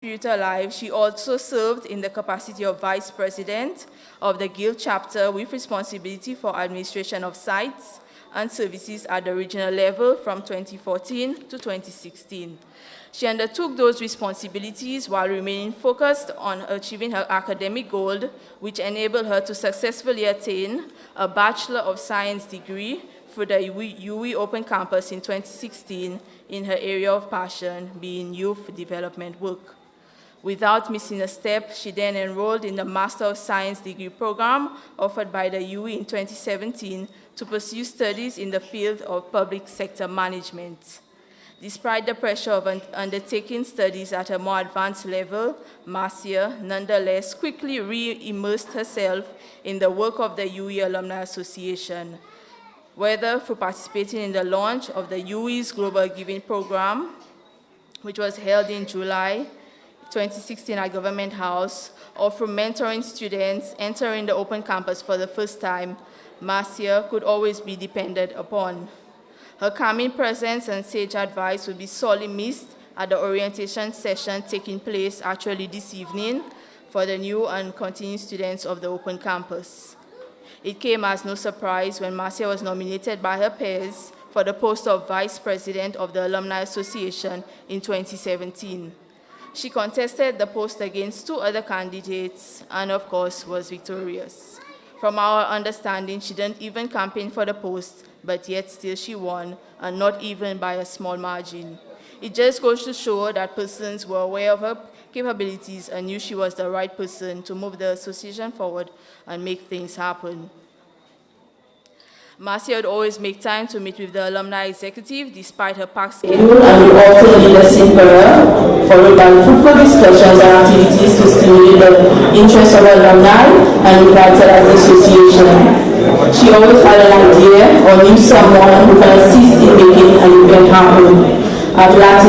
Her life, she also served in the capacity of Vice President of the Guild chapter with responsibility for administration of sites and services at the regional level from 2014 to 2016. She undertook those responsibilities while remaining focused on achieving her academic goal, which enabled her to successfully attain a Bachelor of Science degree through the UE Open Campus in 2016 in her area of passion, being youth development work. Without missing a step, she then enrolled in the Master of Science degree program offered by the UE in 2017 to pursue studies in the field of public sector management. Despite the pressure of undertaking studies at a more advanced level, Marcia nonetheless quickly re-immersed herself in the work of the UE Alumni Association, whether through participating in the launch of the UE's Global Giving Program, which was held in July 2016 at Government House, or through mentoring students entering the open campus for the first time, Marcia could always be depended upon. Her calming presence and sage advice will be sorely missed at the orientation session taking place actually this evening for the new and continuing students of the open campus. It came as no surprise when Marcia was nominated by her peers for the post of Vice President of the Alumni Association in 2017. She contested the post against two other candidates and, of course, was victorious. From our understanding, she didn't even campaign for the post, but yet still she won, and not even by a small margin. It just goes to show that persons were aware of her capabilities and knew she was the right person to move the association forward and make things happen. Marcia would always make time to meet with the alumni executive despite her packed schedule, and would often lead us in prayer, followed by fruitful discussions and activities to stimulate the interest of alumni and revitalize the association. She always had an idea or knew someone who can assist in making an event happen. At last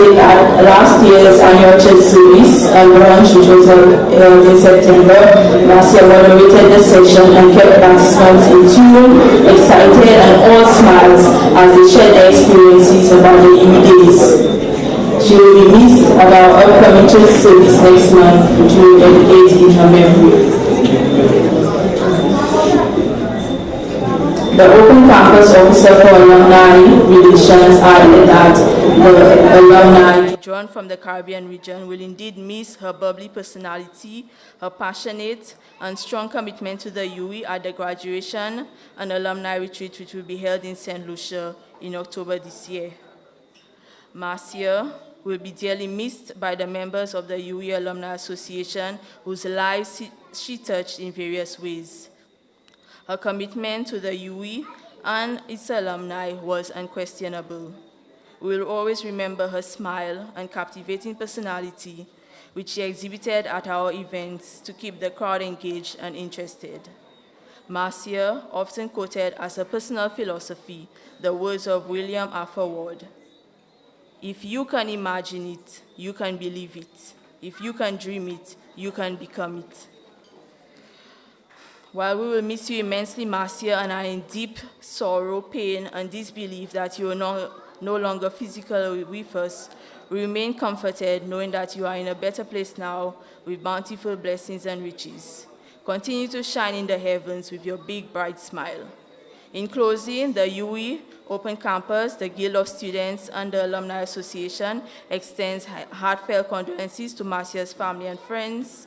year's annual church service and brunch, which was held in September, Marcia moderated the session and kept participants in tune, excited, and all smiles as they shared their experiences about the EU days. She will be missed at our upcoming church service next month, which we will dedicate in her memory. The Open Campus Officer for Alumni Relations added that the alumni drawn from the Caribbean region will indeed miss her bubbly personality, her passionate and strong commitment to the UE at the graduation and alumni retreat, which will be held in St. Lucia in October this year. Marcia will be dearly missed by the members of the UE Alumni Association, whose lives she touched in various ways. Her commitment to the UE and its alumni was unquestionable. We will always remember her smile and captivating personality, which she exhibited at our events to keep the crowd engaged and interested. Marcia often quoted as her personal philosophy the words of William Arthur Ward: "If you can imagine it, you can believe it. If you can dream it, you can become it." While we will miss you immensely, Marcia, and are in deep sorrow, pain, and disbelief that you are no longer physically with us, we remain comforted knowing that you are in a better place now with bountiful blessings and riches. Continue to shine in the heavens with your big, bright smile. In closing, the UE Open Campus, the Guild of Students, and the Alumni Association extends heartfelt condolences to Marcia's family and friends.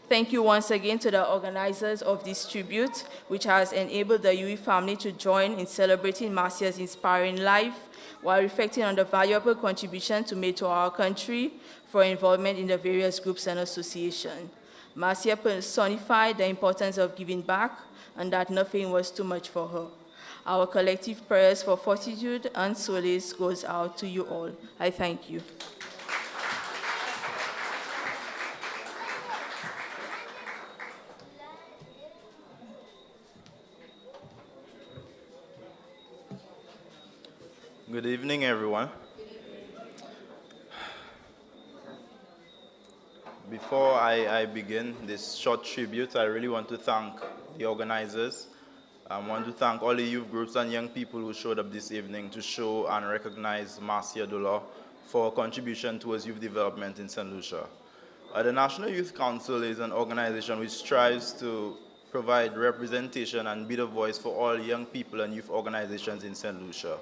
Thank you once again to the organizers of this tribute, which has enabled the UE family to join in celebrating Marcia's inspiring life while reflecting on the valuable contribution made to our country for involvement in the various groups and associations. Marcia personified the importance of giving back and that nothing was too much for her. Our collective prayers for fortitude and solace goes out to you all. I thank you. Good evening, everyone. Before I begin this short tribute, I really want to thank the organizers. I want to thank all the youth groups and young people who showed up this evening to show and recognize Marcia Dolor for her contribution towards youth development in St. Lucia. The National Youth Council is an organization which strives to provide representation and be the voice for all young people and youth organizations in St. Lucia.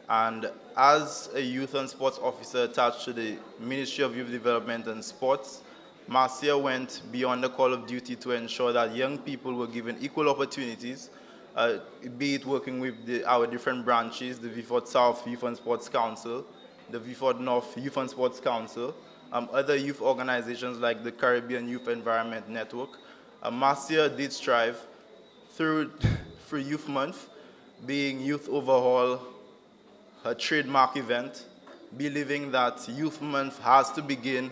And as a youth and sports officer attached to the Ministry of Youth Development and Sports, Marcia went beyond the call of duty to ensure that young people were given equal opportunities, be it working with our different branches, the Vieux-Fort South Youth and Sports Council, the Vieux-Fort North Youth and Sports Council, other youth organizations like the Caribbean Youth Environment Network. Marcia did strive through Youth Month, being Youth Overhaul, her trademark event, believing that Youth Month has to begin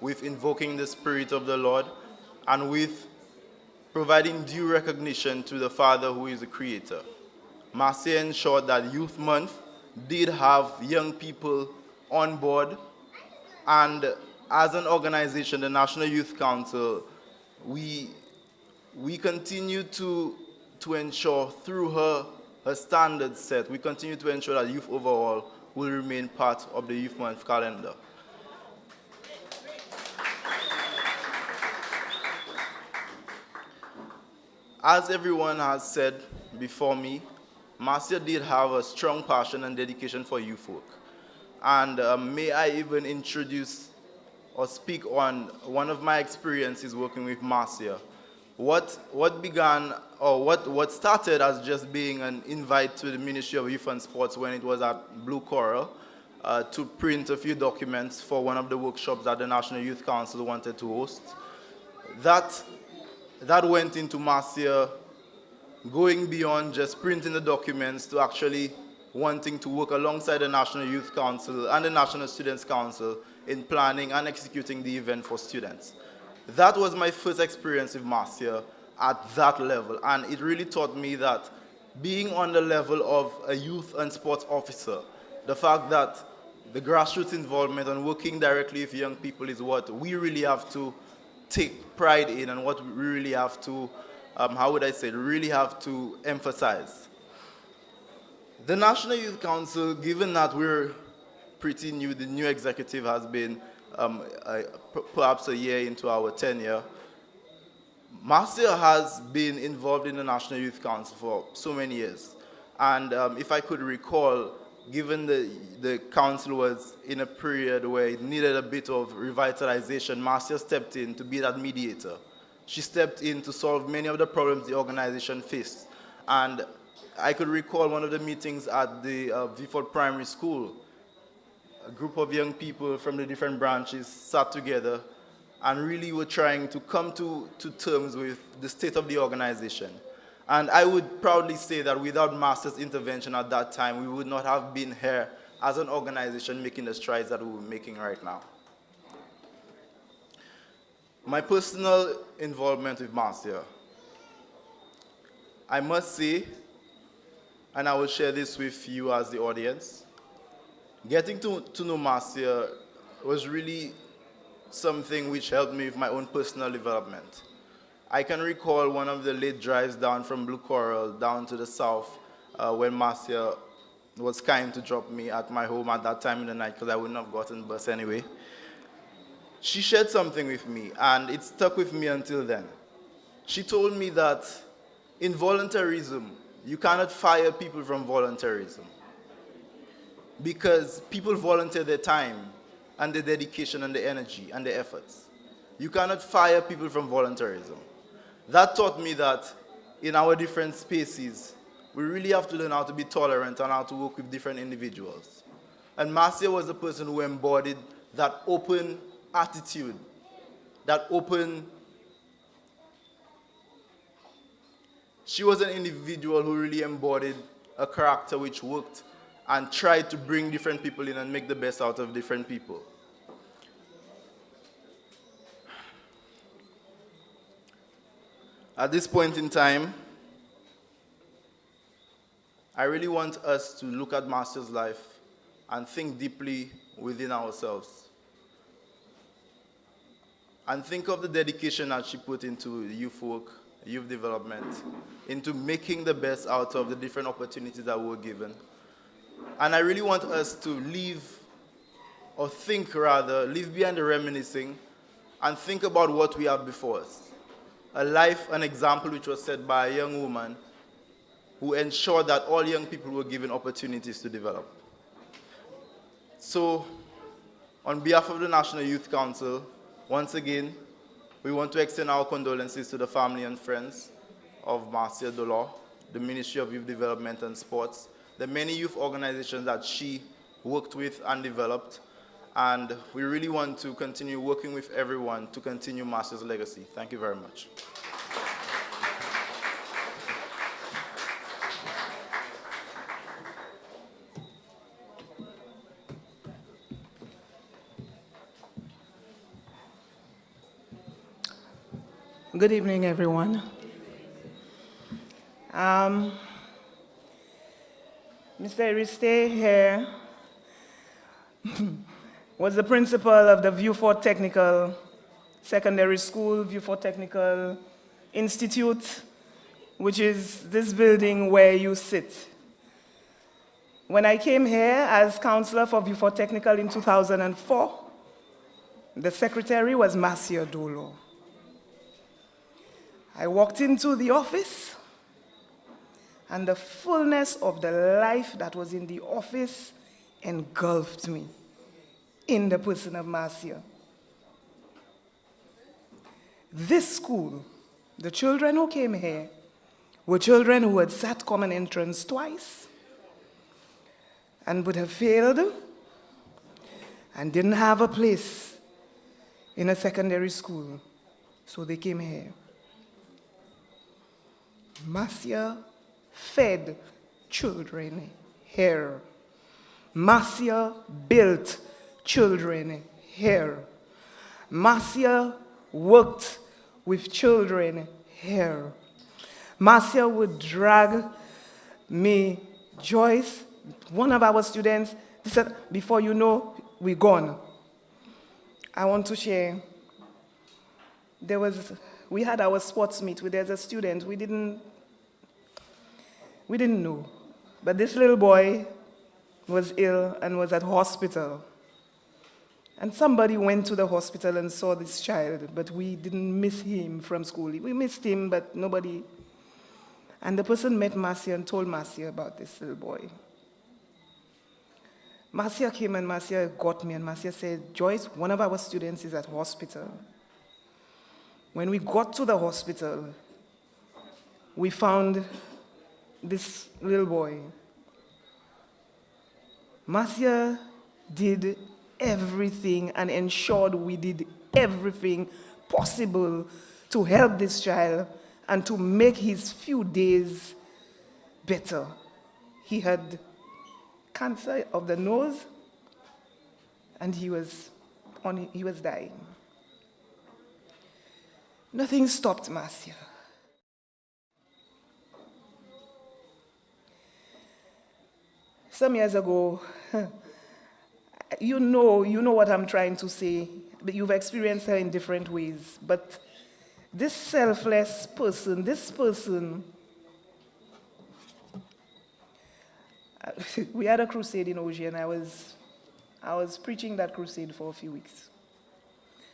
with invoking the Spirit of the Lord and with providing due recognition to the Father who is the Creator. Marcia ensured that Youth Month did have young people on board, and as an organization, the National Youth Council, we continue to ensure through her standards set, we continue to ensure that Youth Overall will remain part of the Youth Month calendar. As everyone has said before me, Marcia did have a strong passion and dedication for youth work. And may I even introduce or speak on one of my experiences working with Marcia. What started as just being an invite to the Ministry of Youth and Sports when it was at Blue Coral to print a few documents for one of the workshops that the National Youth Council wanted to host. That went into Marcia going beyond just printing the documents to actually wanting to work alongside the National Youth Council and the National Students Council in planning and executing the event for students. That was my first experience with Marcia at that level, and it really taught me that being on the level of a youth and sports officer, the fact that the grassroots involvement and working directly with young people is what we really have to take pride in and what we really have to, really have to emphasize. The National Youth Council, given that we're pretty new, the new executive has been perhaps a year into our tenure, Marcia has been involved in the National Youth Council for so many years. And if I could recall, given the council was in a period where it needed a bit of revitalization, Marcia stepped in to be that mediator. She stepped in to solve many of the problems the organization faced. And I could recall one of the meetings at the Vieux-Fort Primary School. A group of young people from the different branches sat together and really were trying to come to terms with the state of the organization. And I would proudly say that without Marcia's intervention at that time, we would not have been here as an organization making the strides that we're making right now. My personal involvement with Marcia, I must say, and I will share this with you as the audience, getting to know Marcia was really something which helped me with my own personal development. I can recall one of the late drives down from Blue Coral down to the south when Marcia was kind to drop me at my home at that time in the night because I wouldn't have gotten the bus anyway. She shared something with me, and it stuck with me until then. She told me that in voluntarism, you cannot fire people from voluntarism because people volunteer their time and their dedication and their energy and their efforts. You cannot fire people from voluntarism. That taught me that in our different spaces, we really have to learn how to be tolerant and how to work with different individuals. And Marcia was the person who embodied that open attitude, that open. She was an individual who really embodied a character which worked and tried to bring different people in and make the best out of different people. At this point in time, I really want us to look at Marcia's life and think deeply within ourselves. And think of the dedication that she put into youth work, youth development, into making the best out of the different opportunities that we were given. And I really want us to leave behind the reminiscing and think about what we have before us. A life, an example which was set by a young woman who ensured that all young people were given opportunities to develop. So, on behalf of the National Youth Council, once again, we want to extend our condolences to the family and friends of Marcia Dolor, the Ministry of Youth Development and Sports, the many youth organizations that she worked with and developed, and we really want to continue working with everyone to continue Marcia's legacy. Thank you very much. Good evening, everyone. Mr. Ariste here was the principal of the Vieux-Fort Technical Secondary School, Vieux-Fort Technical Institute, which is this building where you sit. When I came here as counselor for Vieux-Fort Technical in 2004, the secretary was Marcia Dolor. I walked into the office, and the fullness of the life that was in the office engulfed me in the person of Marcia. This school, the children who came here were children who had sat common entrance twice and would have failed and didn't have a place in a secondary school, so they came here. Marcia fed children here. Marcia built children here. Marcia worked with children here. Marcia would drag me, Joyce, one of our students, they said, before you know, we're gone. I want to share. We had our sports meet with there's a student. We didn't know. But this little boy was ill and was at hospital. And somebody went to the hospital and saw this child, but we didn't miss him from school. We missed him, but nobody. And the person met Marcia and told Marcia about this little boy. Marcia came and Marcia got me, and Marcia said, Joyce, one of our students is at hospital. When we got to the hospital, we found this little boy. Marcia did everything and ensured we did everything possible to help this child and to make his few days better. He had cancer of the nose and he was dying. Nothing stopped Marcia. Some years ago, you know what I'm trying to say, but you've experienced her in different ways. But this selfless person, we had a crusade in Oji, and I was preaching that crusade for a few weeks.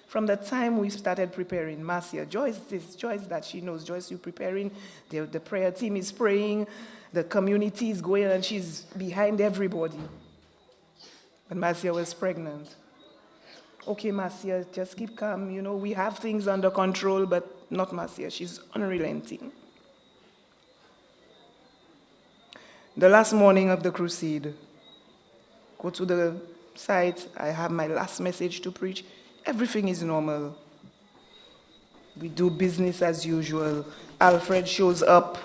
From the time we started preparing, Marcia, Joyce this, Joyce that, she knows, Joyce, you preparing, the prayer team is praying, the community is going, and she's behind everybody. But Marcia was pregnant. Okay, Marcia, just keep calm. You know, we have things under control, but not Marcia. She's unrelenting. The last morning of the crusade, go to the site, I have my last message to preach. Everything is normal. We do business as usual. Alfred shows up,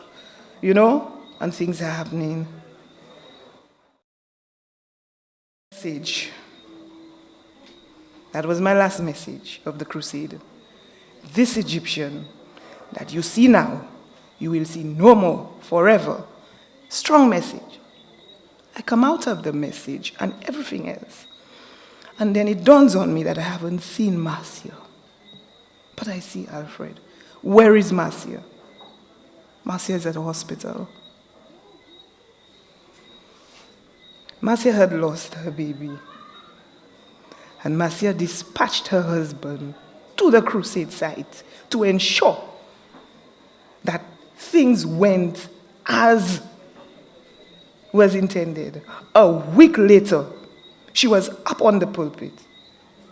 you know, and things are happening. Message. That was my last message of the crusade. This Egyptian that you see now, you will see no more forever. Strong message. I come out of the message and everything else. And then it dawns on me that I haven't seen Marcia. But I see Alfred. Where is Marcia? Marcia is at the hospital. Marcia had lost her baby. And Marcia dispatched her husband to the crusade site to ensure that things went as was intended. A week later, she was up on the pulpit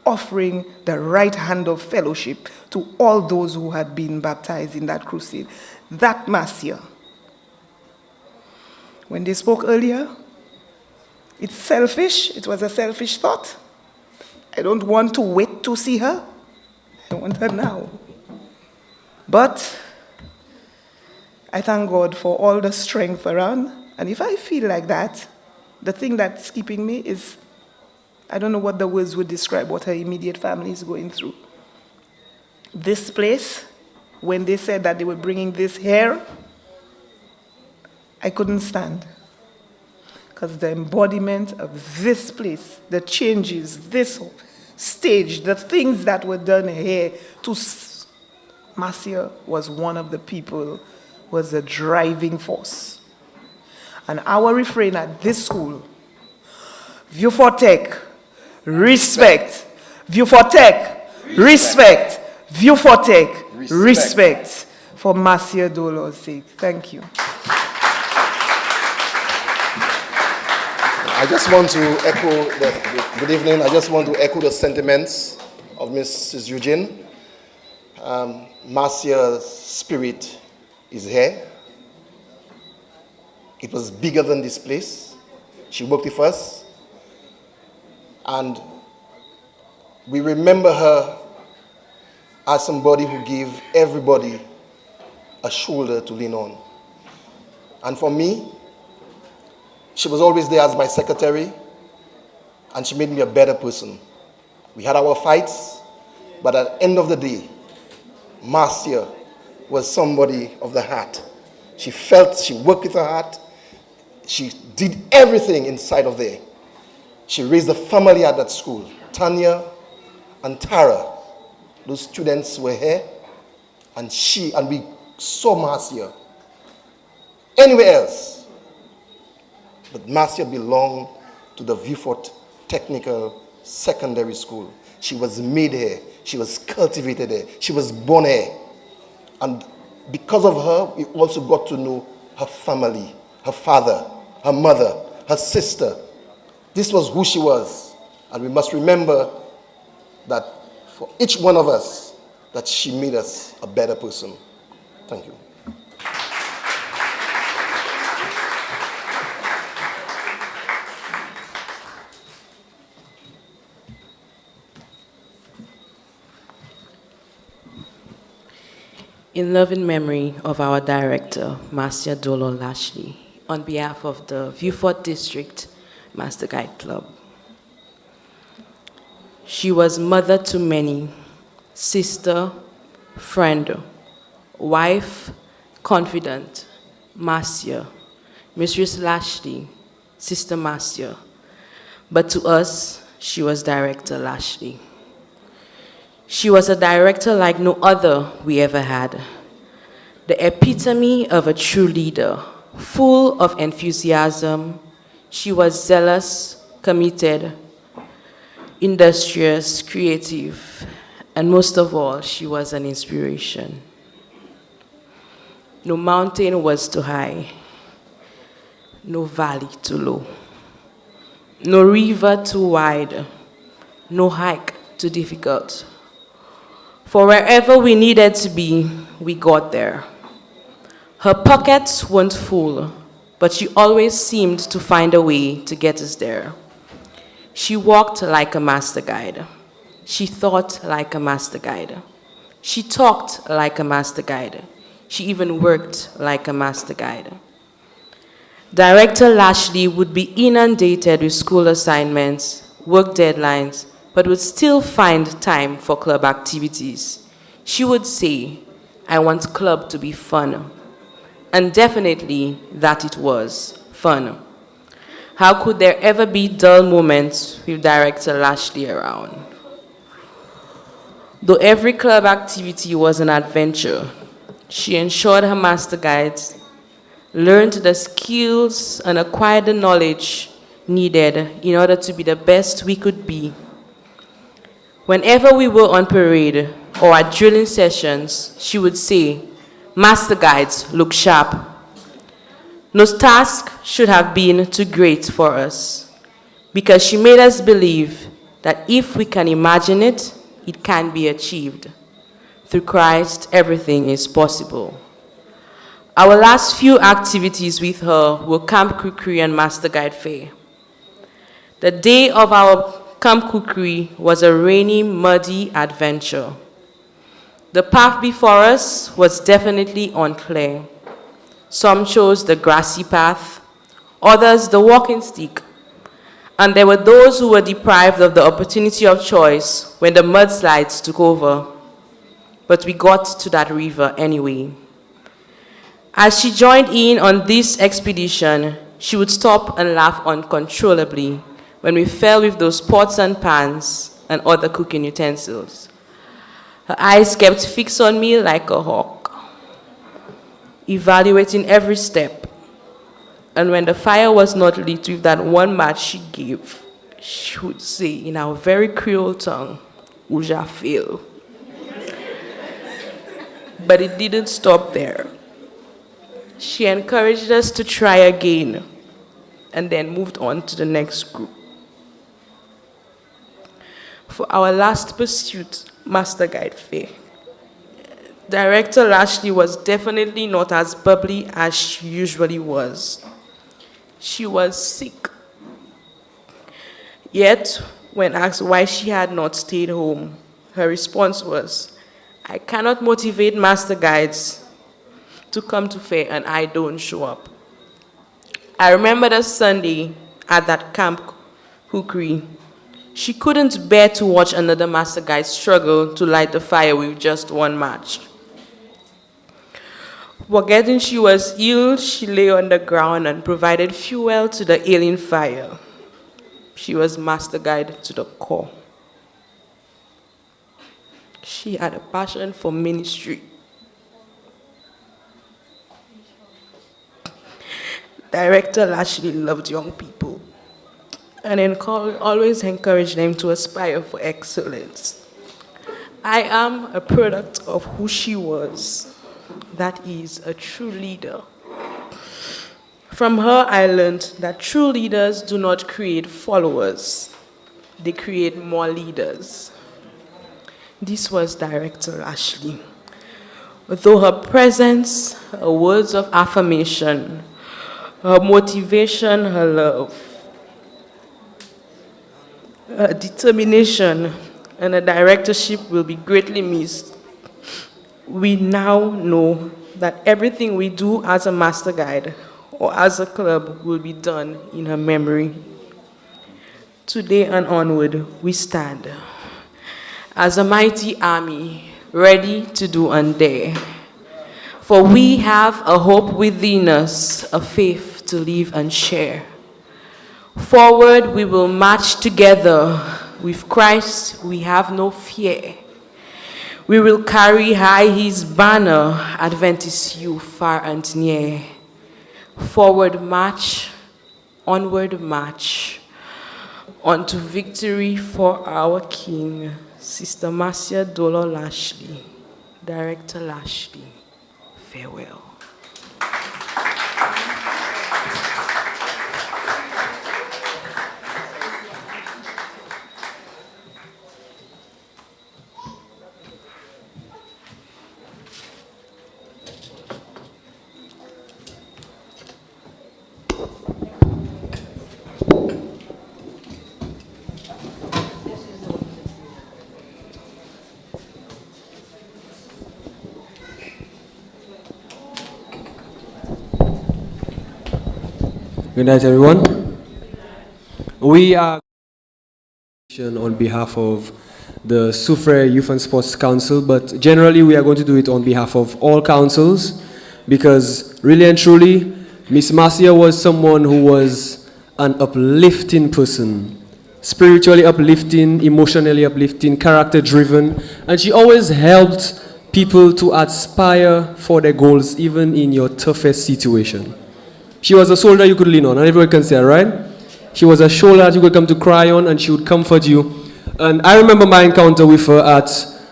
offering the right hand of fellowship to all those who had been baptized in that crusade. That Marcia. When they spoke earlier, it's selfish. It was a selfish thought. I don't want to wait to see her. I want her now. But I thank God for all the strength around. And if I feel like that, the thing that's keeping me is, I don't know what the words would describe what her immediate family is going through. This place, when they said that they were bringing this here, I couldn't stand. Because the embodiment of this place, the changes, this stage, the things that were done here to Marcia was one of the people, was the driving force. And our refrain at this school, View for Tech, respect. View for Tech, respect. View for Tech, respect. For Marcia Dolor's sake. Thank you. I just want to echo good evening. I just want to echo the sentiments of Mrs. Eugene. Marcia's spirit is here. It was bigger than this place. She worked with us. And we remember her as somebody who gave everybody a shoulder to lean on. And for me, she was always there as my secretary, and she made me a better person. We had our fights, but at the end of the day, Marcia was somebody of the heart. She worked with her heart. She did everything inside of there. She raised a family at that school. Tanya and Tara, those students were here, and we saw Marcia anywhere else. But Marcia belonged to the Viewfort Technical Secondary School. She was made here. She was cultivated here. She was born here. And because of her, we also got to know her family, her father, her mother, her sister. This was who she was. And we must remember that for each one of us, that she made us a better person. Thank you. In loving memory of our director, Marcia Dolor Lashley, on behalf of the Viewfort District Master Guide Club. She was mother to many, sister, friend, wife, confidant, Marcia, Mistress Lashley, Sister Marcia. But to us, she was Director Lashley. She was a director like no other we ever had. The epitome of a true leader, full of enthusiasm. She was zealous, committed, industrious, creative, and most of all, she was an inspiration. No mountain was too high, no valley too low, no river too wide, no hike too difficult. For wherever we needed to be, we got there. Her pockets weren't full, but she always seemed to find a way to get us there. She walked like a master guide. She thought like a master guide. She talked like a master guide. She even worked like a master guide. Director Lashley would be inundated with school assignments, work deadlines, but would still find time for club activities. She would say, "I want club to be fun." And definitely that it was fun. How could there ever be dull moments with Director Lashley around? Though every club activity was an adventure, she ensured her master guides learned the skills and acquired the knowledge needed in order to be the best we could be. Whenever we were on parade, or at drilling sessions, she would say, "Master guides, look sharp." No task should have been too great for us, because she made us believe that if we can imagine it, it can be achieved. Through Christ, everything is possible. Our last few activities with her were Camp Kukri and Master Guide Fair. The day of our Camp Kukri was a rainy, muddy adventure. The path before us was definitely unclear. Some chose the grassy path, others the walking stick, and there were those who were deprived of the opportunity of choice when the mudslides took over. But we got to that river anyway. As she joined in on this expedition, she would stop and laugh uncontrollably when we fell with those pots and pans and other cooking utensils. Her eyes kept fixed on me like a hawk, evaluating every step. And when the fire was not lit with that one match she gave, she would say in our very Creole tongue, "Uja fail." But it didn't stop there. She encouraged us to try again and then moved on to the next group. For our last pursuit, Master Guide Fair, Director Lashley was definitely not as bubbly as she usually was. She was sick. Yet, when asked why she had not stayed home, her response was, "I cannot motivate Master Guides to come to fair and I don't show up." I remember the Sunday at that Camp Kukri. She couldn't bear to watch another Master Guide struggle to light the fire with just one match. Forgetting she was ill, she lay on the ground and provided fuel to the ailing fire. She was Master Guide to the core. She had a passion for ministry. Director Lashley loved young people and always encouraged them to aspire for excellence. I am a product of who she was. That is, a true leader. From her, I learned that true leaders do not create followers. They create more leaders. This was Director Lashley. Though her presence, her words of affirmation, her motivation, her love, her determination, and her directorship will be greatly missed, we now know that everything we do as a Master Guide or as a club will be done in her memory. Today and onward, we stand as a mighty army, ready to do and dare. For we have a hope within us, a faith to live and share. Forward we will march together. With Christ we have no fear. We will carry high his banner, Adventist you far and near. Forward march, onward march, unto victory for our King. Sister Marcia Dolor Lashley, Director Lashley, farewell. Good night, everyone. We are on behalf of the Soufriere Youth and Sports Council, but generally we are going to do it on behalf of all councils, because really and truly, Miss Marcia was someone who was an uplifting person, spiritually uplifting, emotionally uplifting, character-driven, and she always helped people to aspire for their goals, even in your toughest situation. She was a shoulder you could lean on, and everyone can say that, right? She was a shoulder that you could come to cry on, and she would comfort you. And I remember my encounter with her at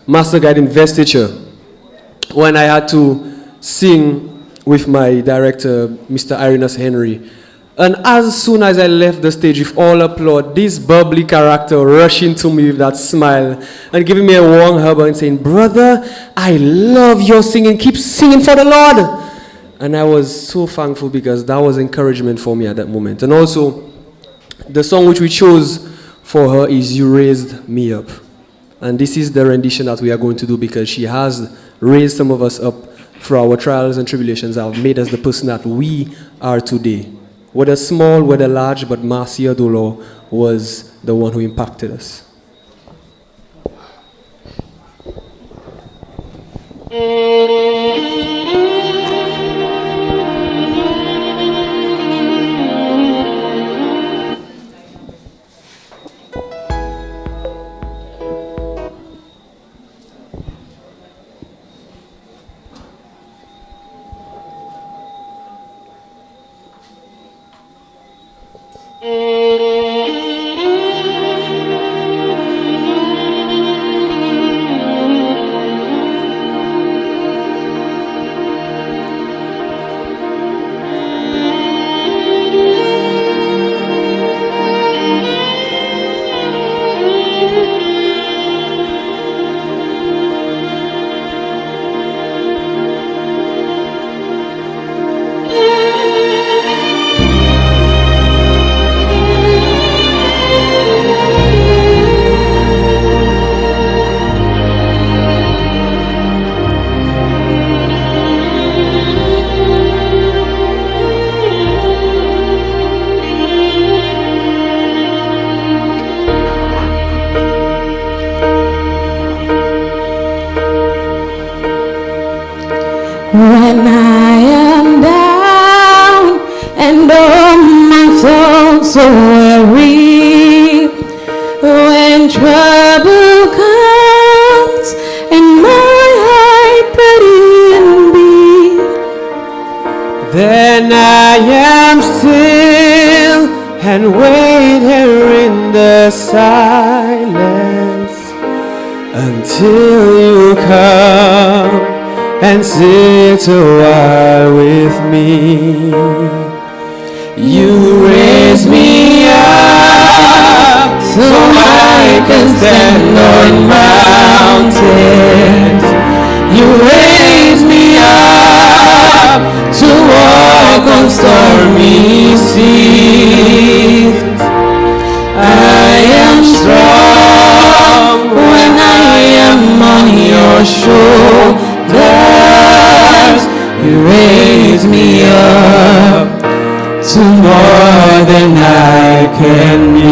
Master Guide Investiture when I had to sing with my director, Mr. Irenas Henry. And as soon as I left the stage with all applaud, this bubbly character rushing to me with that smile and giving me a warm hug and saying, "Brother, I love your singing. Keep singing for the Lord." And I was so thankful because that was encouragement for me at that moment. And also, the song which we chose for her is "You Raised Me Up." And this is the rendition that we are going to do because she has raised some of us up through our trials and tribulations that have made us the person that we are today. Whether small, whether large, but Marcia dolor was the one who impacted us. When I am down and oh my soul so weary, when trouble comes and my heart burden be, then I am still and wait here in the silence until you come and sit a while with me. You raise me up so I can stand on mountains. You raise me up to walk on stormy seas. I am strong when I am on your shoulders. You raise me up to more than I can be.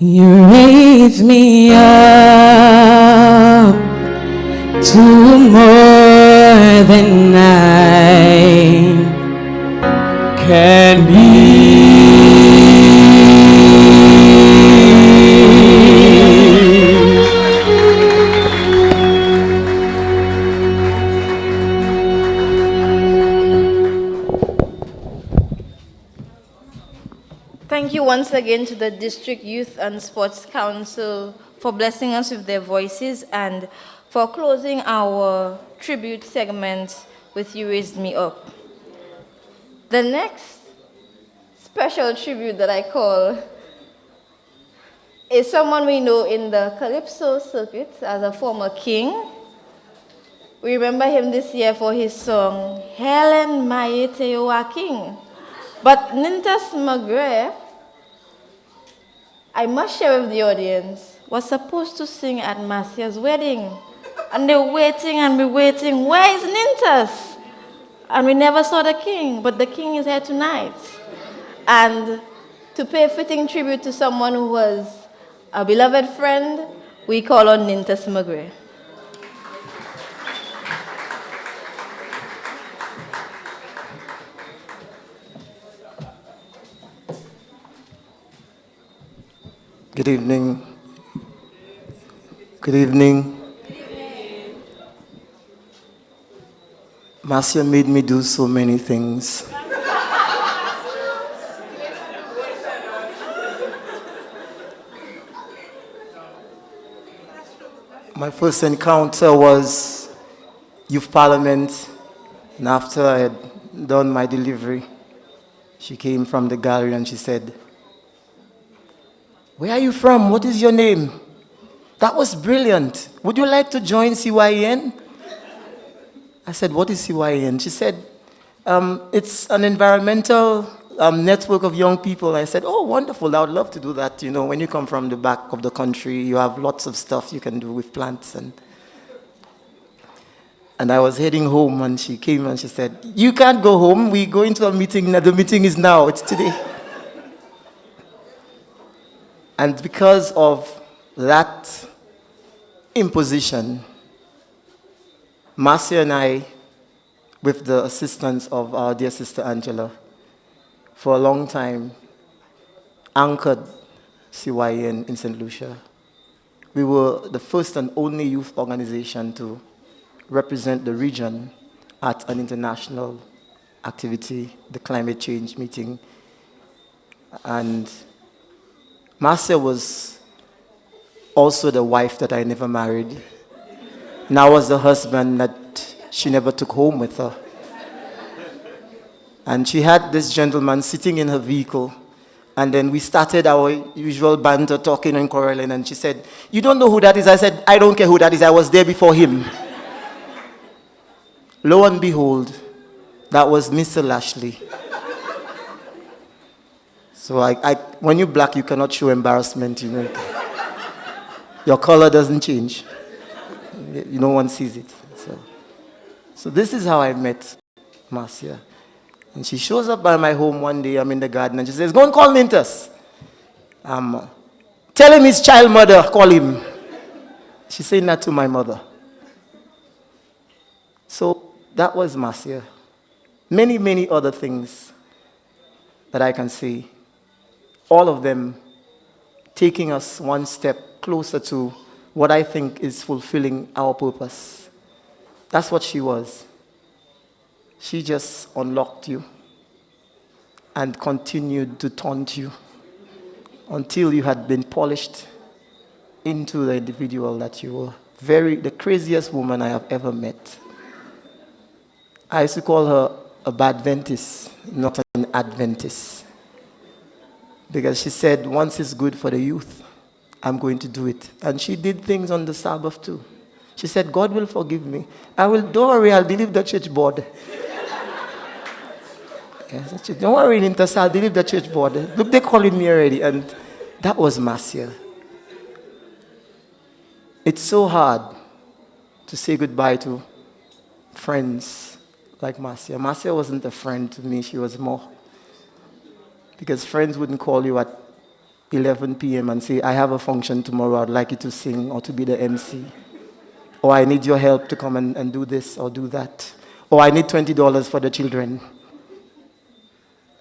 You raise me up to more than I can be. Thank you once again to the District Youth and Sports Council for blessing us with their voices and for closing our tribute segment with You Raised Me Up. The next special tribute that I call is someone we know in the Calypso circuit as a former king. We remember him this year for his song, Helen Mayeteowa King. But Nintas Magre, I must share with the audience, was supposed to sing at Marcia's wedding. And they're waiting and we're waiting. Where is Nintas? And we never saw the king, but the king is here tonight. And to pay fitting tribute to someone who was a beloved friend, we call on Nintas Magre. Good evening. Good evening. Marcia made me do so many things. My first encounter was Youth Parliament, and after I had done my delivery, she came from the gallery and she said, "Where are you from? What is your name? That was brilliant. Would you like to join CYN?" I said, "What is CYN?" She said, "It's an environmental network of young people." I said, "Oh, wonderful. I would love to do that. You know, when you come from the back of the country, you have lots of stuff you can do with plants." And I was heading home, and she came and she said, "You can't go home. We're going to a meeting. The meeting is now. It's today." And because of that imposition, Marcia and I, with the assistance of our dear sister Angela, for a long time, anchored CYN in St. Lucia. We were the first and only youth organization to represent the region at an international activity, the climate change meeting. And Marcia was also the wife that I never married. And I was the husband that she never took home with her. And she had this gentleman sitting in her vehicle. And then we started our usual banter, talking and quarreling. And she said, "You don't know who that is?" I said, "I don't care who that is. I was there before him." Lo and behold, that was Mr. Lashley. So when you're black, you cannot show embarrassment, you know. Your color doesn't change. No one sees it. So this is how I met Marcia. And she shows up by my home one day. I'm in the garden, and she says, "Go and call Nintas. Tell him his child mother, call him." She's saying that to my mother. So that was Marcia. Many, many other things that I can say. All of them taking us one step closer to what I think is fulfilling our purpose. That's what she was. She just unlocked you and continued to taunt you until you had been polished into the individual that you were. The craziest woman I have ever met. I used to call her a Badventist, not an Adventist. Because she said, once it's good for the youth, I'm going to do it. And she did things on the Sabbath too. She said, "God will forgive me. Don't worry, I'll delete the church board." Yes, "Don't worry, Nintas, I'll delete the church board. Look, they're calling me already." And that was Marcia. It's so hard to say goodbye to friends like Marcia. Marcia wasn't a friend to me, she was more. Because friends wouldn't call you at 11 p.m. and say, I have a function tomorrow, I'd like you to sing or to be the MC. Or I need your help to come and do this or do that. Or I need $20 for the children.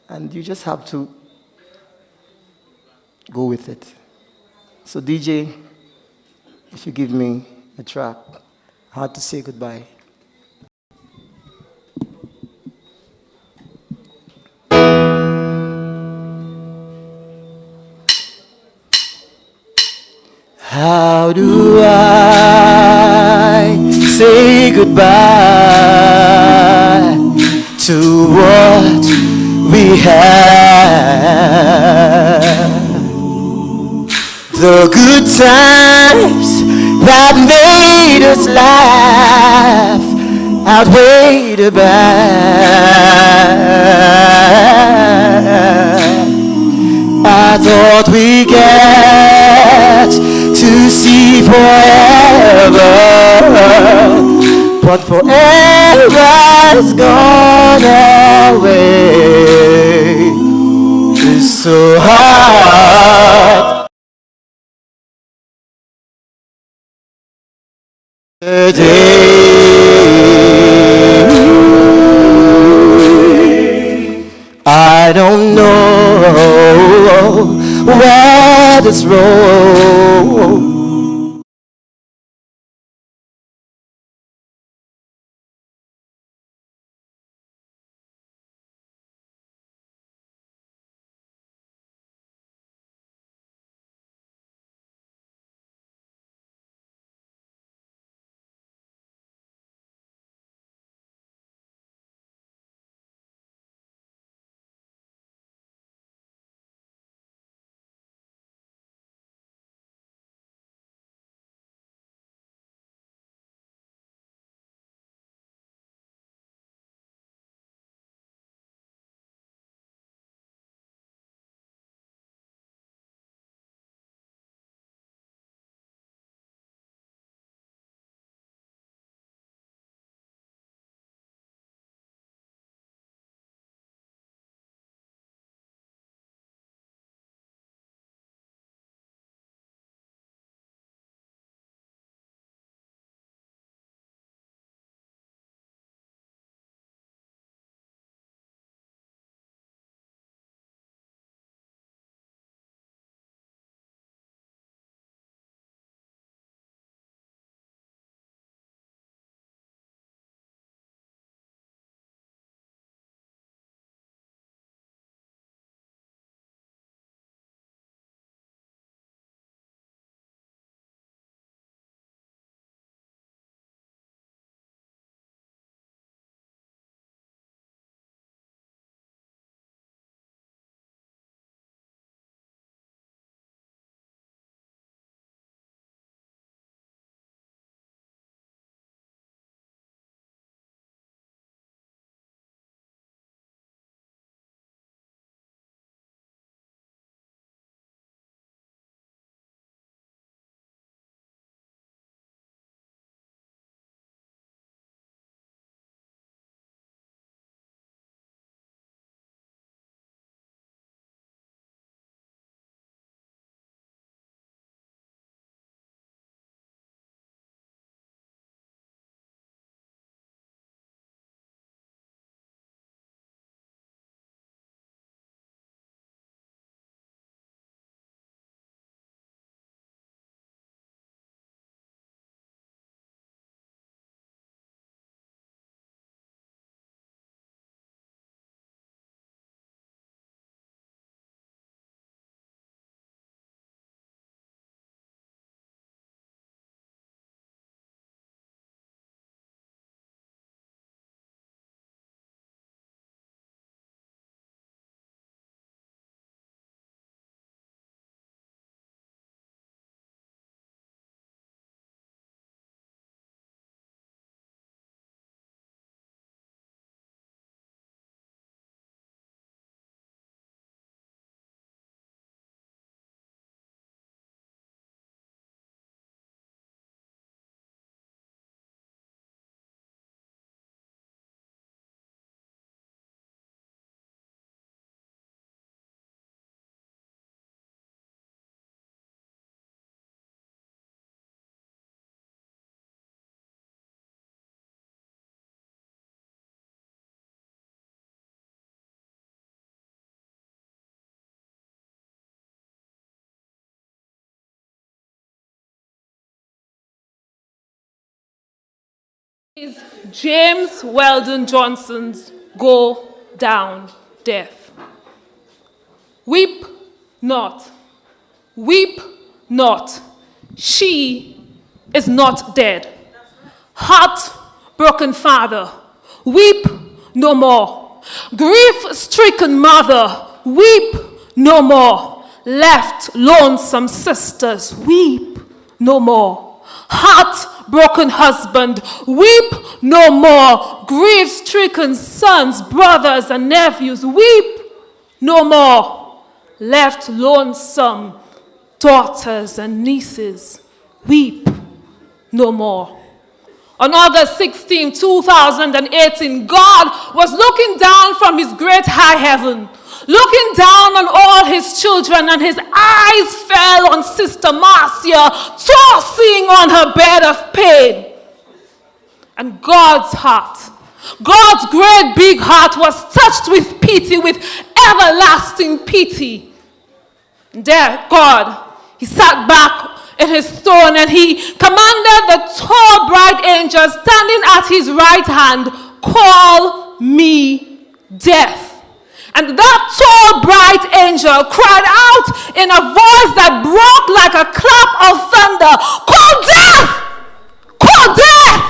And you just have to go with it. So DJ, if you give me a track, I had to say goodbye. How do I say goodbye to what we had? The good times that made us laugh outweigh the bad. I thought we get to see forever, but forever's gone away. It's so hard. I don't know what is wrong. is James Weldon Johnson's Go Down Death. Weep not, weep not, she is not dead. Heart-broken father, weep no more. Grief-stricken mother, weep no more. Left lonesome sisters, weep no more. Heart-broken husband, weep no more. Grief-stricken sons, brothers, and nephews, weep no more. Left lonesome daughters and nieces, weep no more. On August 16, 2018, God was looking down from his great high heaven, looking down on all his children, and his eyes fell on Sister Marcia, tossing on her bed of pain. And God's heart, God's great big heart, was touched with pity, with everlasting pity. And there, God, he sat back in his throne, and he commanded the tall bright angel standing at his right hand, call me death. And that tall bright angel cried out in a voice that broke like a clap of thunder, call death! Call death!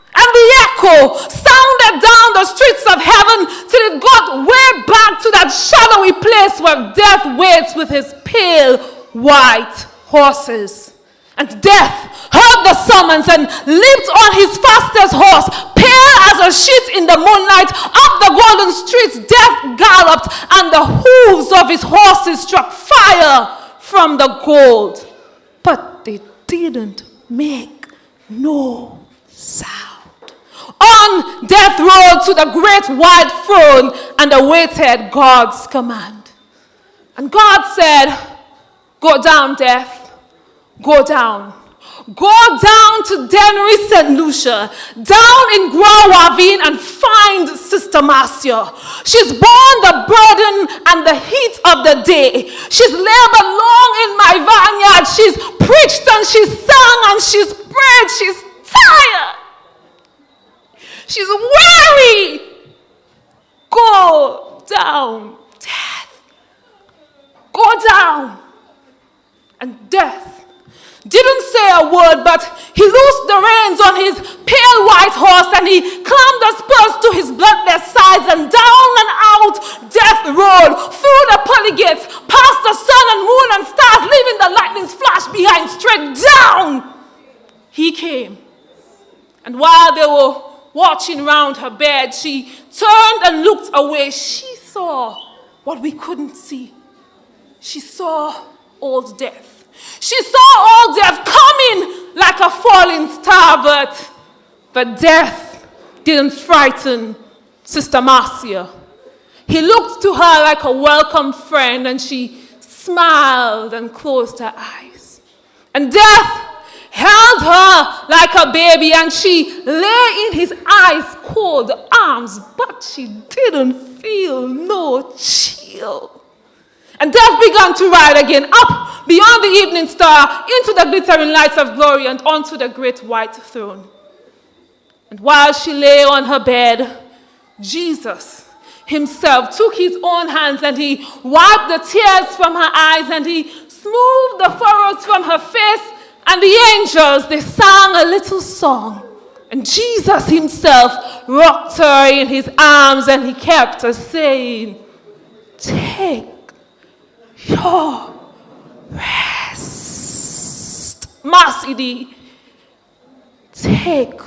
And the echo sounded down the streets of heaven till it got way back to that shadowy place where death waits with his pale white horses. And death heard the summons and leaped on his fastest horse, pale as a sheet in the moonlight. Up the golden streets death galloped, and the hooves of his horses struck fire from the gold. But they didn't make no sound. On death rode to the great white throne and awaited God's command. And God said, go down, death. Go down. Go down to Dennery, St. Lucia, down in Grawavine, and find Sister Marcia. She's borne the burden and the heat of the day. She's labored long in my vineyard. She's preached and she's sung and she's prayed. She's tired. She's weary. Go down, death. Go down. And death didn't say a word, but he loosed the reins on his pale white horse, and he clamped the spurs to his bloodless sides, and down and out death rode, through the pearly gates, past the sun and moon and stars, leaving the lightning's flash behind. Straight down he came. And while they were watching round her bed, she turned and looked away. She saw what we couldn't see. She saw old death. She saw old death coming like a falling star, but death didn't frighten Sister Marcia. He looked to her like a welcome friend, and she smiled and closed her eyes. And death held her like a baby, and she lay in his ice cold arms, but she didn't feel no chill. And death began to ride again, up beyond the evening star, into the glittering lights of glory, and onto the great white throne. And while she lay on her bed, Jesus himself took his own hands, and he wiped the tears from her eyes, and he smoothed the furrows from her face, and the angels, they sang a little song. And Jesus himself rocked her in his arms, and he kept her saying, take your rest. Mercy, take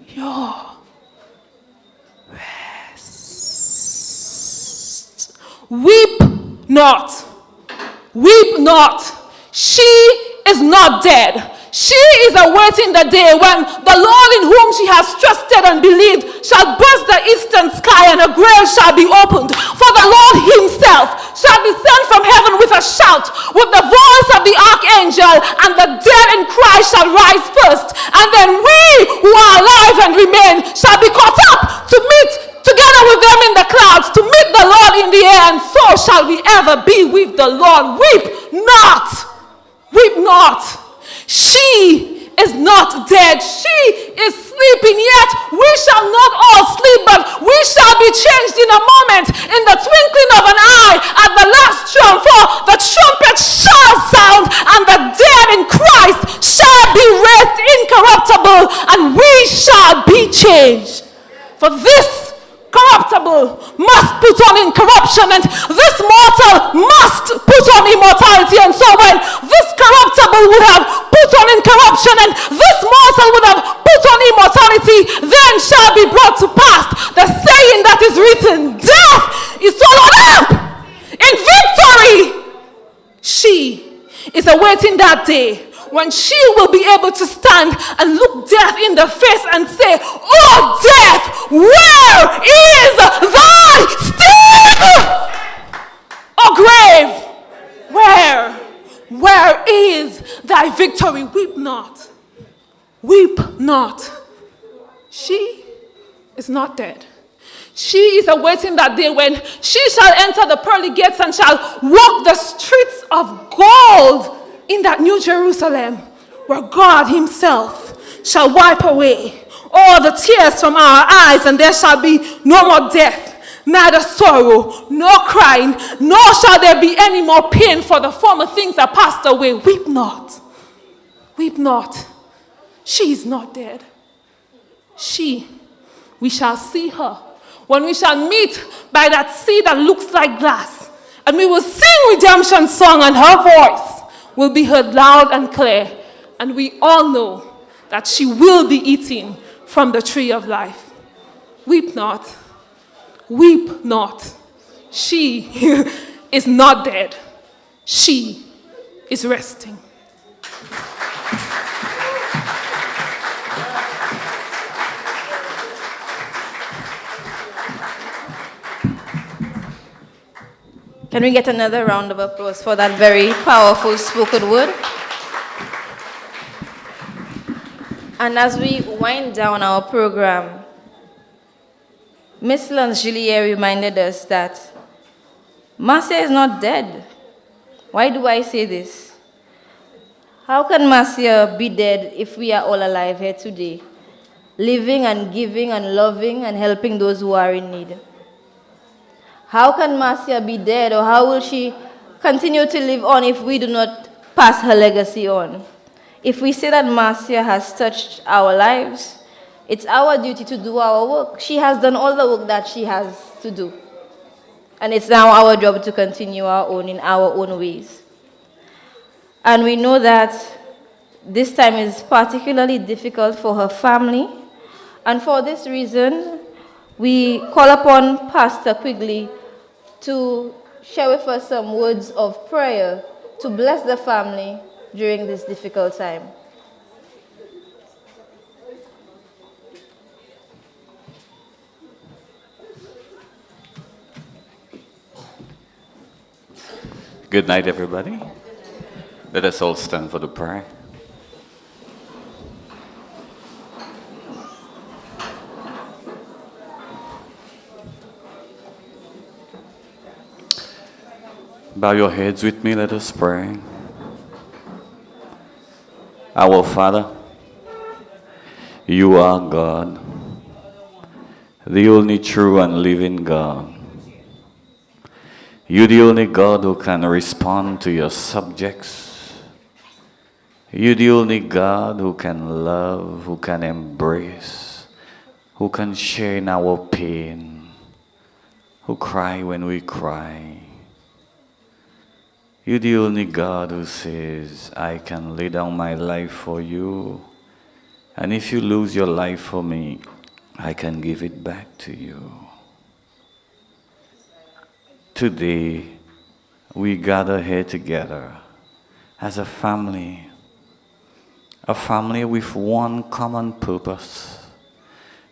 your rest. Weep not. Weep not. She is not dead. She is awaiting the day when the Lord in whom she has trusted and believed shall burst the eastern sky, and her grave shall be opened. For the Lord himself shall descend from heaven with a shout, with the voice of the archangel, and the dead in Christ shall rise first. And then we who are alive and remain shall be caught up to meet together with them in the clouds, to meet the Lord in the air, and so shall we ever be with the Lord. Weep not. Weep not. She is not dead. She is sleeping, yet we shall not all sleep, but we shall be changed in a moment, in the twinkling of an eye, at the last trump. For the trumpet shall sound, and the dead in Christ shall be raised incorruptible, and we shall be changed. For this corruptible must put on incorruption, and this mortal must put on immortality. And so when this corruptible would have put on incorruption, and this mortal would have put on immortality, then shall be brought to pass the saying that is written, death is swallowed up in victory. She is awaiting that day when she will be able to stand and look death in the face and say, oh death, where is thy sting? Oh grave, where is thy victory? Weep not, weep not. She is not dead. She is awaiting that day when she shall enter the pearly gates and shall walk the streets of gold in that New Jerusalem, where God himself shall wipe away all the tears from our eyes, and there shall be no more death, neither sorrow, nor crying, nor shall there be any more pain, for the former things are passed away. Weep not, weep not. She is not dead. We shall see her when we shall meet by that sea that looks like glass, and we will sing redemption song, and her voice will be heard loud and clear, and we all know that she will be eating from the tree of life. Weep not, weep not. She is not dead. She is resting. Can we get another round of applause for that very powerful spoken word? And as we wind down our program, Miss Langelier reminded us that Marcia is not dead. Why do I say this? How can Marcia be dead if we are all alive here today, living and giving and loving and helping those who are in need? How can Marcia be dead, or how will she continue to live on if we do not pass her legacy on? If we say that Marcia has touched our lives, it's our duty to do our work. She has done all the work that she has to do. And it's now our job to continue our own in our own ways. And we know that this time is particularly difficult for her family. And for this reason, we call upon Pastor Quigley to share with us some words of prayer to bless the family during this difficult time. Good night, everybody. Let us all stand for the prayer. Bow your heads with me, let us pray. Our Father, you are God, the only true and living God. You're the only God who can respond to your subjects. You're the only God who can love, who can embrace, who can share in our pain, who cry when we cry. You're the only God who says, I can lay down my life for you, and if you lose your life for me, I can give it back to you. Today, we gather here together as a family with one common purpose,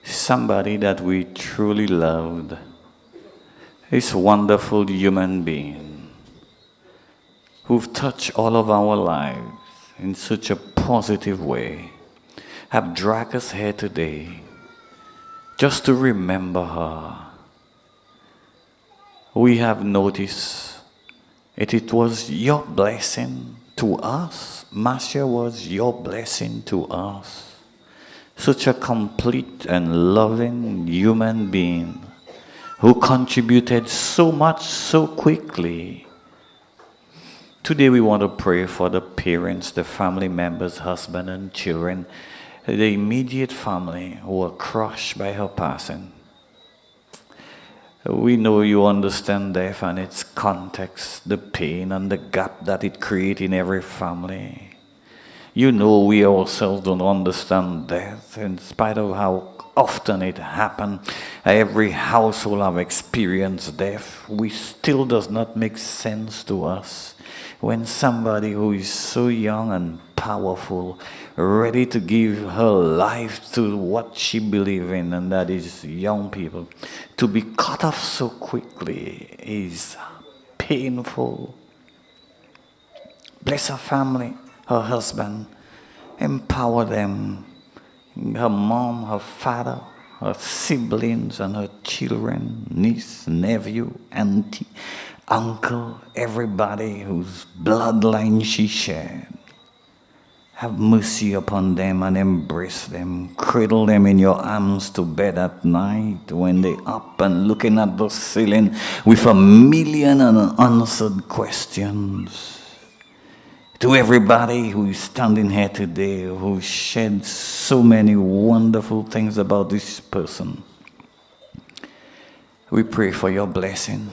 somebody that we truly loved, this wonderful human being who've touched all of our lives in such a positive way, have dragged us here today just to remember her. We have noticed it was your blessing to us. Marcia was your blessing to us. Such a complete and loving human being who contributed so much so quickly. Today we want to pray for the parents, the family members, husband and children, the immediate family who were crushed by her passing. We know you understand death and its context, the pain and the gap that it creates in every family. You know we ourselves don't understand death in spite of how often it happens. Every household have experienced death. We still does not make sense to us when somebody who is so young and powerful, ready to give her life to what she believes in, and that is young people, to be cut off so quickly is painful. Bless her family, her husband, empower them, her mom, her father, her siblings and her children, niece, nephew, auntie, uncle, everybody whose bloodline she shared. Have mercy upon them and embrace them. Cradle them in your arms to bed at night when they up and looking at the ceiling with a million unanswered questions. To everybody who is standing here today, who shared so many wonderful things about this person, we pray for your blessing,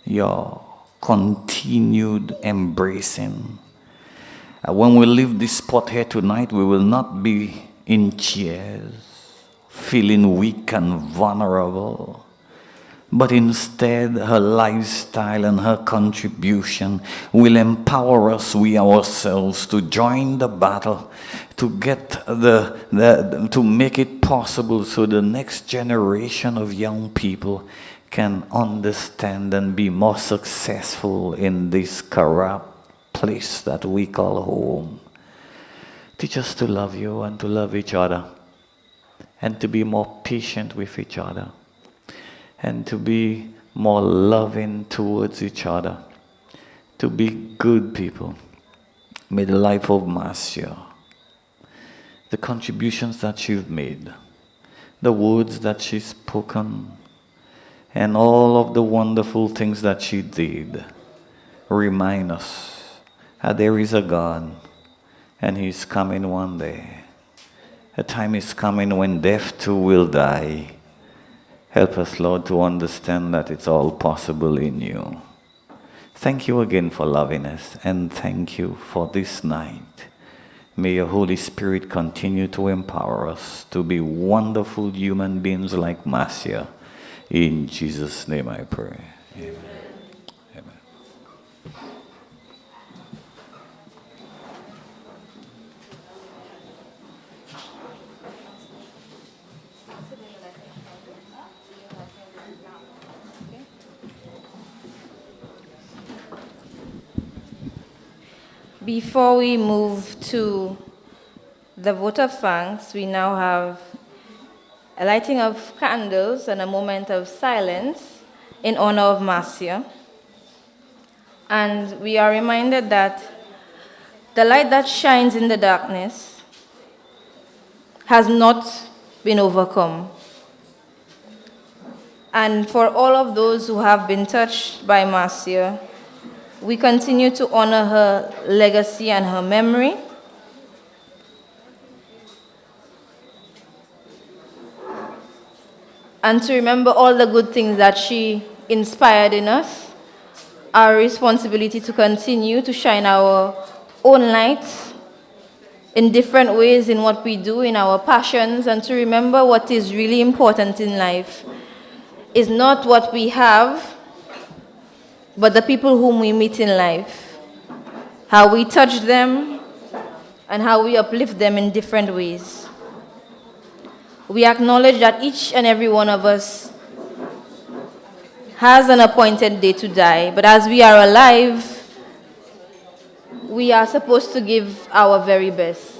your continued embracing. When we leave this spot here tonight, we will not be in chairs, feeling weak and vulnerable, but instead her lifestyle and her contribution will empower us, we ourselves, to join the battle, to get to make it possible so the next generation of young people can understand and be more successful in this corrupt place that we call home. Teach us to love you and to love each other, and to be more patient with each other, and to be more loving towards each other, to be good people. May the life of Marcia, the contributions that she's made, the words that she's spoken, and all of the wonderful things that she did remind us that there is a God, and He's coming one day. A time is coming when death too will die. Help us, Lord, to understand that it's all possible in you. Thank you again for loving us, and thank you for this night. May your Holy Spirit continue to empower us to be wonderful human beings like Marcia. In Jesus' name I pray. Amen. Before we move to the vote of thanks, we now have a lighting of candles and a moment of silence in honor of Marcia. And we are reminded that the light that shines in the darkness has not been overcome. And for all of those who have been touched by Marcia, we continue to honor her legacy and her memory. And to remember all the good things that she inspired in us, our responsibility to continue to shine our own lights in different ways in what we do, in our passions, and to remember what is really important in life is not what we have, but the people whom we meet in life, how we touch them, and how we uplift them in different ways. We acknowledge that each and every one of us has an appointed day to die, but as we are alive, we are supposed to give our very best.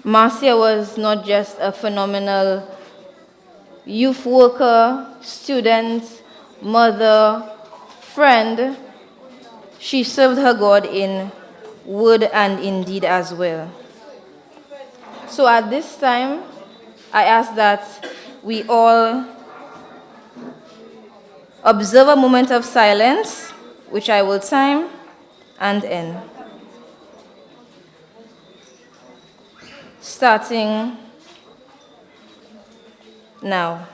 Marcia was not just a phenomenal youth worker, student, mother, friend. She served her God in word and in deed as well. So at this time, I ask that we all observe a moment of silence, which I will time and end. Starting now.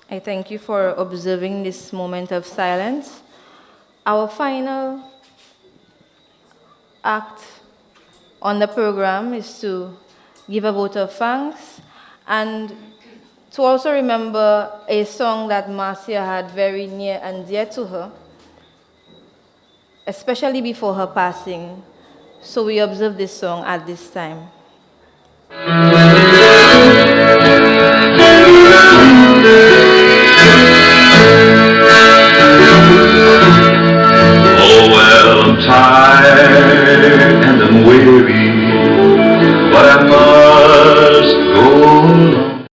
I thank you for observing this moment of silence. Our final act on the program is to give a vote of thanks and to also remember a song that Marcia had very near and dear to her, especially before her passing. So we observe this song at this time. Oh, well, I'm tired and I'm weary, but I must go along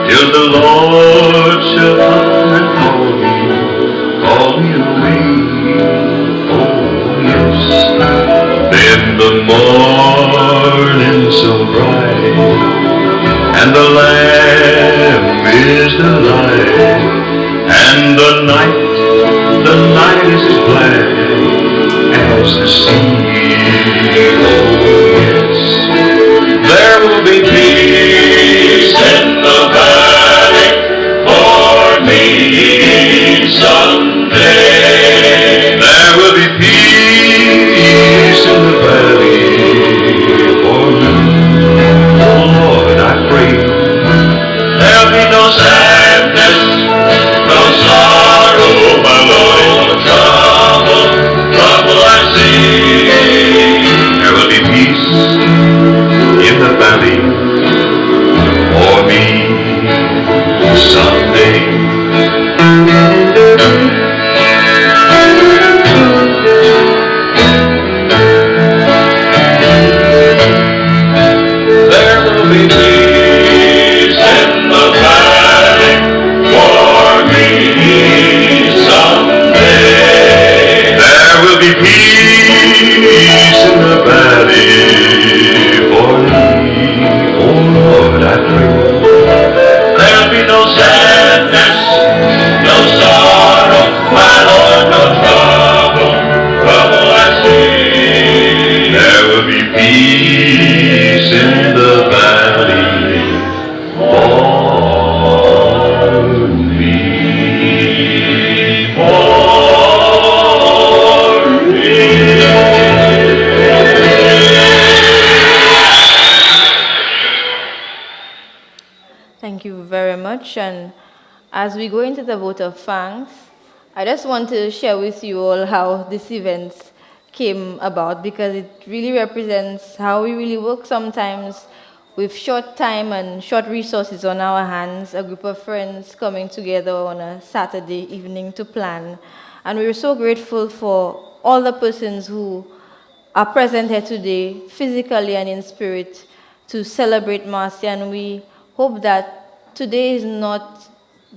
till the Lord shall come and call me away. Oh, yes, then the morning so bright, and the Lamb is the light, and the night is as black as the sea. Oh, yes, there will be peace in the valley for me someday. There will be peace in the valley for me. Oh, Lord, I pray there'll be no sadness, no sorrow, my Lord, no trouble I see. There will be peace in the valley for me someday. There will be peace in the valley for me someday. There will be peace in the valley for me. Oh Lord, I pray there'll be no sadness, no sorrow, my Lord, no trouble I see. There will be peace in the valley for me, for me. Thank you very much. And as we go into the vote of thanks, I just want to share with you all how this event came about, because it really represents how we really work sometimes with short time and short resources on our hands, a group of friends coming together on a Saturday evening to plan. And we're so grateful for all the persons who are present here today, physically and in spirit, to celebrate Marcia. And we hope that today is not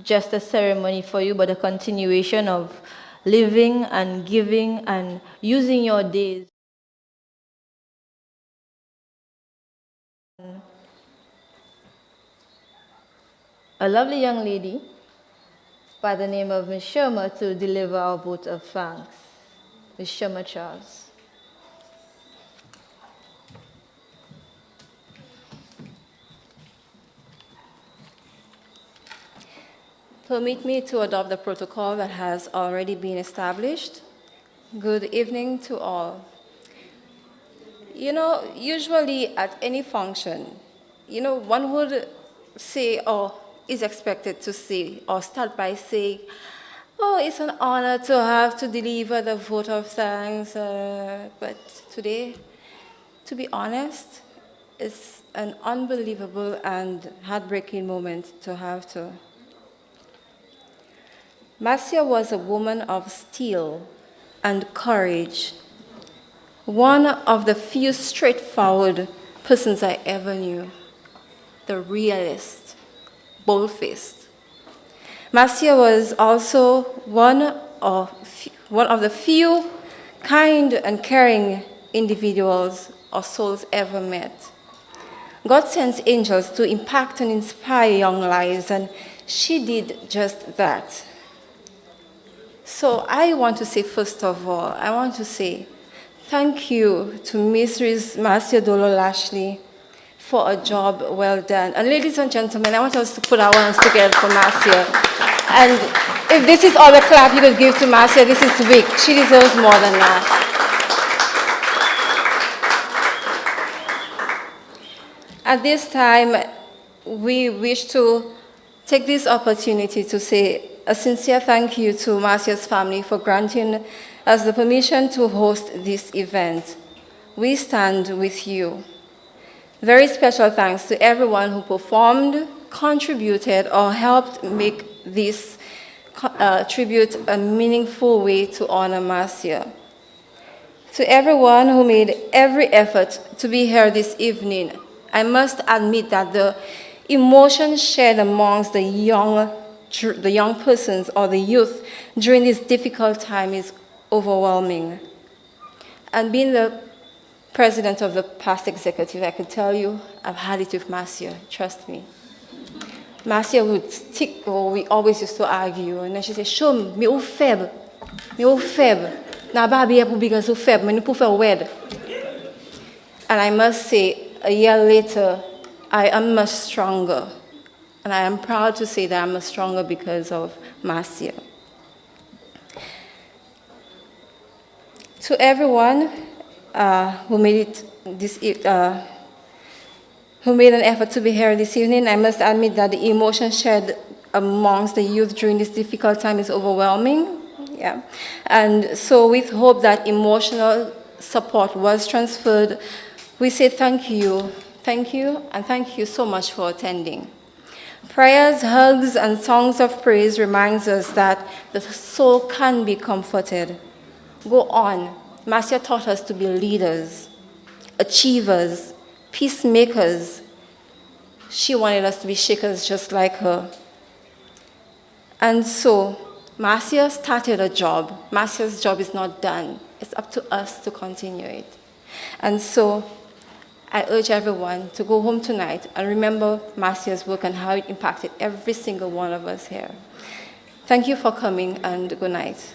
just a ceremony for you, but a continuation of living and giving and using your days. A lovely young lady by the name of Ms. Sherma to deliver our vote of thanks. Ms. Sherma Charles. Permit me to adopt the protocol that has already been established. Good evening to all. You know, usually at any function, you know, one would say or is expected to say or start by saying, oh, it's an honor to have to deliver the vote of thanks. But today, to be honest, it's an unbelievable and heartbreaking moment to have to. Marcia was a woman of steel and courage, one of the few straightforward persons I ever knew, the realist, bold-faced. Marcia was also one of the few kind and caring individuals or souls ever met. God sends angels to impact and inspire young lives, and she did just that. So I want to say, first of all, I want to say thank you to Mrs. Marcia Dolor Lashley for a job well done. And ladies and gentlemen, I want us to put our hands together for Marcia. And if this is all the clap you could give to Marcia, this is big. She deserves more than that. At this time, we wish to take this opportunity to say a sincere thank you to Marcia's family for granting us the permission to host this event. We stand with you. Very special thanks to everyone who performed, contributed, or helped make this tribute a meaningful way to honor Marcia. To everyone who made every effort to be here this evening, I must admit that the emotion shared amongst the young persons or the youth during this difficult time is overwhelming. And being the president of the past executive, I could tell you, I've had it with Marcia, trust me. Marcia would stick, or we always used to argue, and then she said, show me, ou faible. Na babi pou bigan so faible, mais nous pou faire wed. And I must say, a year later, I am much stronger. And I am proud to say that I'm much stronger because of Marcia. To everyone who made an effort to be here this evening, I must admit that the emotion shared amongst the youth during this difficult time is overwhelming. Yeah. And so with hope that emotional support was transferred, we say thank you, and thank you so much for attending. Prayers, hugs, and songs of praise reminds us that the soul can be comforted. Go on. Marcia taught us to be leaders, achievers, peacemakers. She wanted us to be shakers just like her. And so, Marcia started a job. Marcia's job is not done. It's up to us to continue it. And so, I urge everyone to go home tonight and remember Marcia's work and how it impacted every single one of us here. Thank you for coming, and good night.